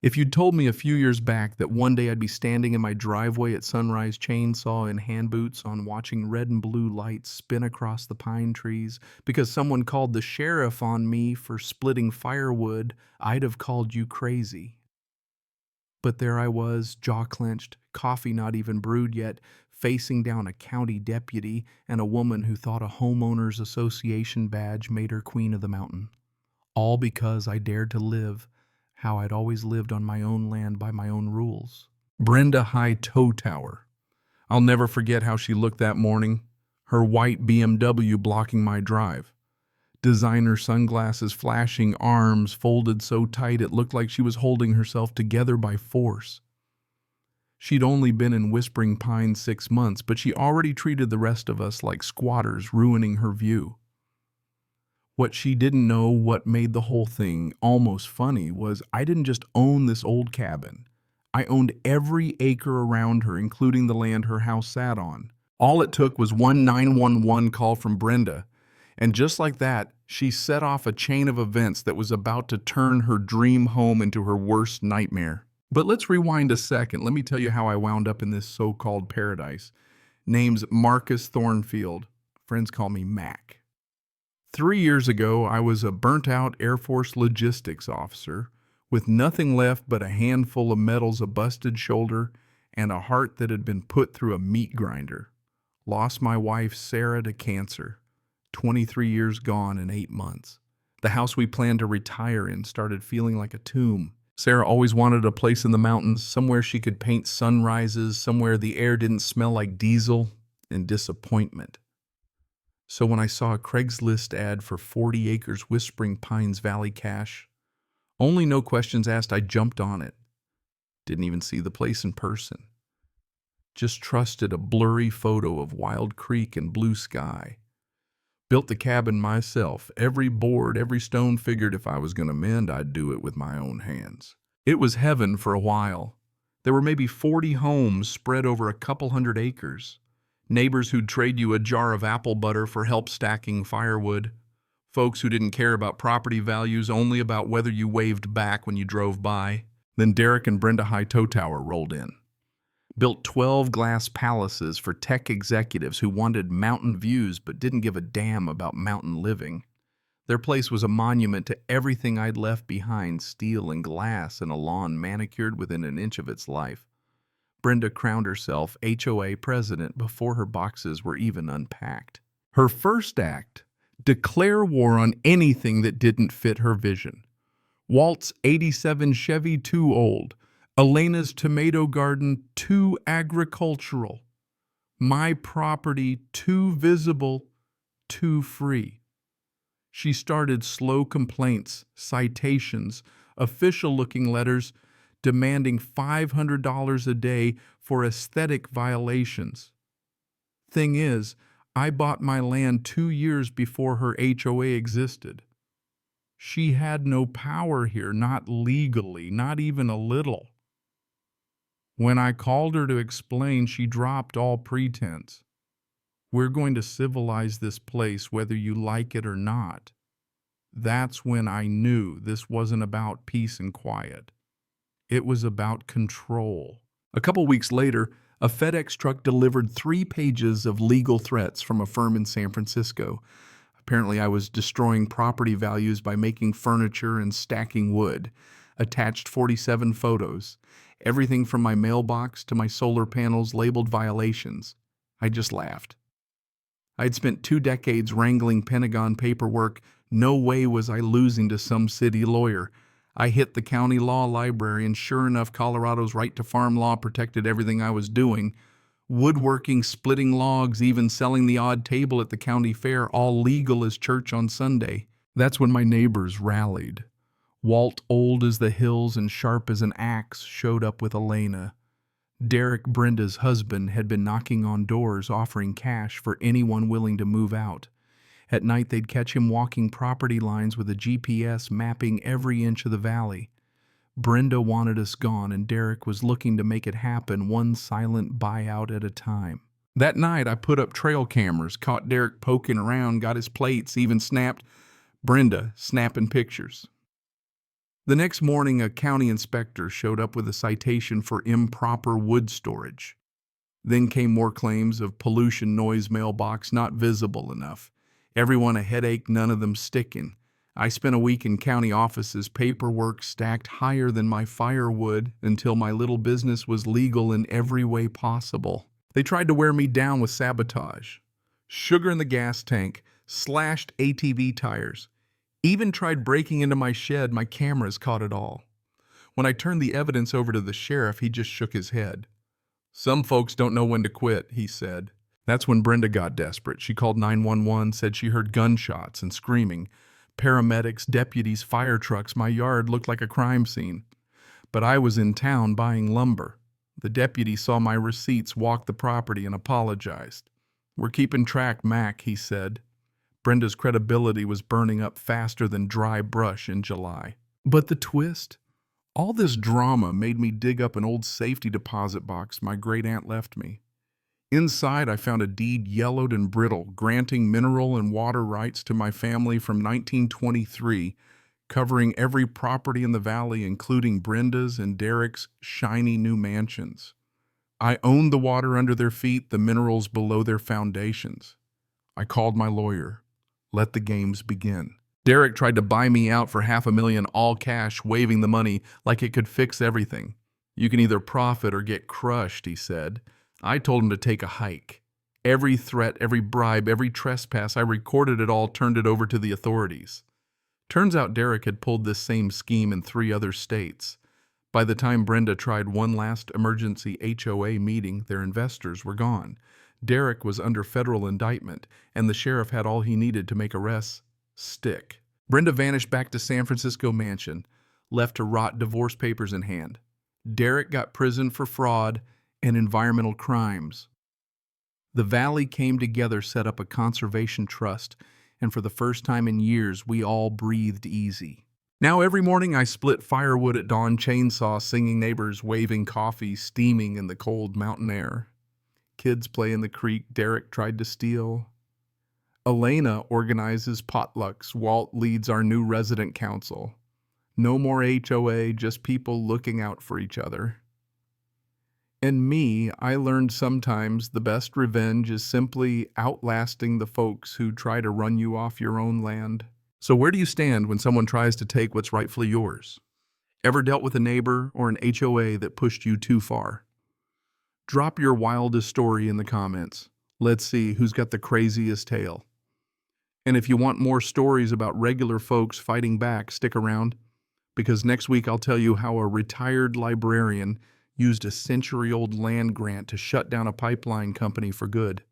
If you'd told me a few years back that one day I'd be standing in my driveway at sunrise, chainsaw in hand boots on, watching red and blue lights spin across the pine trees because someone called the sheriff on me for splitting firewood, I'd have called you crazy. But there I was, jaw clenched, coffee not even brewed yet, facing down a county deputy and a woman who thought a homeowners association badge made her queen of the mountain. All because I dared to live how I'd always lived on my own land by my own rules. Brenda High Tow Tower. I'll never forget how she looked that morning, her white BMW blocking my drive. Designer sunglasses flashing, arms folded so tight it looked like she was holding herself together by force. She'd only been in Whispering Pines 6 months, but she already treated the rest of us like squatters, ruining her view. What she didn't know, what made the whole thing almost funny, was I didn't just own this old cabin. I owned every acre around her, including the land her house sat on. All it took was one 911 call from Brenda, and just like that, she set off a chain of events that was about to turn her dream home into her worst nightmare. But let's rewind a second. Let me tell you how I wound up in this so-called paradise. Name's Marcus Thornfield. Friends call me Mac. 3 years ago, I was a burnt-out Air Force logistics officer with nothing left but a handful of medals, a busted shoulder, and a heart that had been put through a meat grinder. Lost my wife, Sarah, to cancer. 23 years gone in 8 months. The house we planned to retire in started feeling like a tomb. Sarah always wanted a place in the mountains, somewhere she could paint sunrises, somewhere the air didn't smell like diesel and disappointment. So when I saw a Craigslist ad for 40 acres Whispering Pines Valley cash, only no questions asked, I jumped on it. Didn't even see the place in person. Just trusted a blurry photo of Wild Creek and blue sky. Built the cabin myself. Every board, every stone, figured if I was going to mend, I'd do it with my own hands. It was heaven for a while. There were maybe 40 homes spread over a couple hundred acres. Neighbors who'd trade you a jar of apple butter for help stacking firewood. Folks who didn't care about property values, only about whether you waved back when you drove by. Then Derek and Brenda High Tow Tower rolled in. Built 12 glass palaces for tech executives who wanted mountain views but didn't give a damn about mountain living. Their place was a monument to everything I'd left behind, steel and glass and a lawn manicured within an inch of its life. Brenda crowned herself HOA president before her boxes were even unpacked. Her first act, declare war on anything that didn't fit her vision. Walt's 87 Chevy, too old. Elena's tomato garden, too agricultural. My property, too visible, too free. She started slow complaints, citations, official-looking letters demanding $500 a day for aesthetic violations. Thing is, I bought my land 2 years before her HOA existed. She had no power here, not legally, not even a little. When I called her to explain, she dropped all pretense. We're going to civilize this place whether you like it or not. That's when I knew this wasn't about peace and quiet. It was about control. A couple weeks later, a FedEx truck delivered 3 pages of legal threats from a firm in San Francisco. Apparently, I was destroying property values by making furniture and stacking wood. Attached 47 photos. Everything from my mailbox to my solar panels labeled violations. I just laughed. I'd spent 2 decades wrangling Pentagon paperwork. No way was I losing to some city lawyer. I hit the county law library, and sure enough, Colorado's right to farm law protected everything I was doing. Woodworking, splitting logs, even selling the odd table at the county fair, all legal as church on Sunday. That's when my neighbors rallied. Walt, old as the hills and sharp as an axe, showed up with Elena. Derek, Brenda's husband, had been knocking on doors offering cash for anyone willing to move out. At night, they'd catch him walking property lines with a GPS mapping every inch of the valley. Brenda wanted us gone, and Derek was looking to make it happen, one silent buyout at a time. That night, I put up trail cameras, caught Derek poking around, got his plates, even snapped Brenda snapping pictures. The next morning, a county inspector showed up with a citation for improper wood storage. Then came more claims of pollution, noise, mailbox not visible enough. Everyone a headache, none of them sticking. I spent a week in county offices, paperwork stacked higher than my firewood until my little business was legal in every way possible. They tried to wear me down with sabotage. Sugar in the gas tank, slashed ATV tires. Even tried breaking into my shed, my cameras caught it all. When I turned the evidence over to the sheriff, he just shook his head. "Some folks don't know when to quit," he said. That's when Brenda got desperate. She called 911, said she heard gunshots and screaming. Paramedics, deputies, fire trucks. My yard looked like a crime scene. But I was in town buying lumber. The deputy saw my receipts, walked the property, and apologized. "We're keeping track, Mac," he said. Brenda's credibility was burning up faster than dry brush in July. But the twist? All this drama made me dig up an old safety deposit box my great-aunt left me. Inside, I found a deed yellowed and brittle, granting mineral and water rights to my family from 1923, covering every property in the valley, including Brenda's and Derek's shiny new mansions. I owned the water under their feet, the minerals below their foundations. I called my lawyer. Let the games begin. Derek tried to buy me out for $500,000 all cash, waving the money like it could fix everything. "You can either profit or get crushed," he said. I told him to take a hike. Every threat, every bribe, every trespass, I recorded it all, turned it over to the authorities. Turns out Derek had pulled this same scheme in 3 other states. By the time Brenda tried one last emergency HOA meeting, their investors were gone. Derek was under federal indictment, and the sheriff had all he needed to make arrests stick. Brenda vanished back to San Francisco mansion, left to rot, divorce papers in hand. Derek got prison for fraud and environmental crimes. The valley came together, set up a conservation trust, and for the first time in years, we all breathed easy. Now every morning I split firewood at dawn, chainsaw, singing, neighbors waving, coffee steaming in the cold mountain air. Kids play in the creek Derek tried to steal. Elena organizes potlucks. Walt leads our new resident council. No more HOA, just people looking out for each other. And me, I learned sometimes the best revenge is simply outlasting the folks who try to run you off your own land. So where do you stand when someone tries to take what's rightfully yours? Ever dealt with a neighbor or an HOA that pushed you too far? Drop your wildest story in the comments. Let's see who's got the craziest tale. And if you want more stories about regular folks fighting back, stick around, because next week I'll tell you how a retired librarian used a century-old land grant to shut down a pipeline company for good.